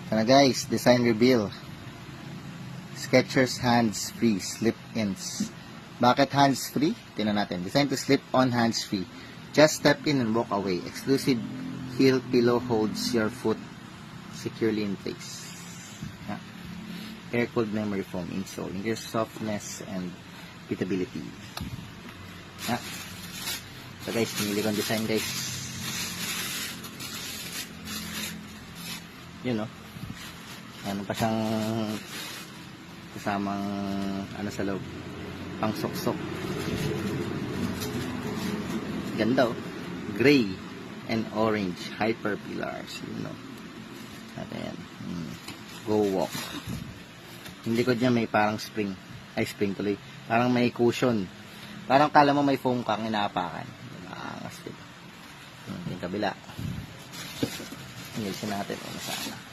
Ito na guys, design reveal. Skechers hands-free slip-ins. Bakit hands-free? Tingnan natin. Designed to slip on hands-free. Just step in and walk away. Exclusive heel pillow holds your foot securely in place. Air-cooled memory foam insole. Increase softness and breathability. So guys, pinili kong design guys. Yun no. Ano pa siyang kasamang ano sa loob. Pang sok-sok. Ganda oh. Gray and orange hyper pillars. Yun no. At ayan. Go walk. Yung likod niya may parang spring. Ay, spring tuloy. Parang may cushion. Parang kala mo may foam kang inaapakan. Angas dito. Yung kabila. Ingilisin natin. Ano sana.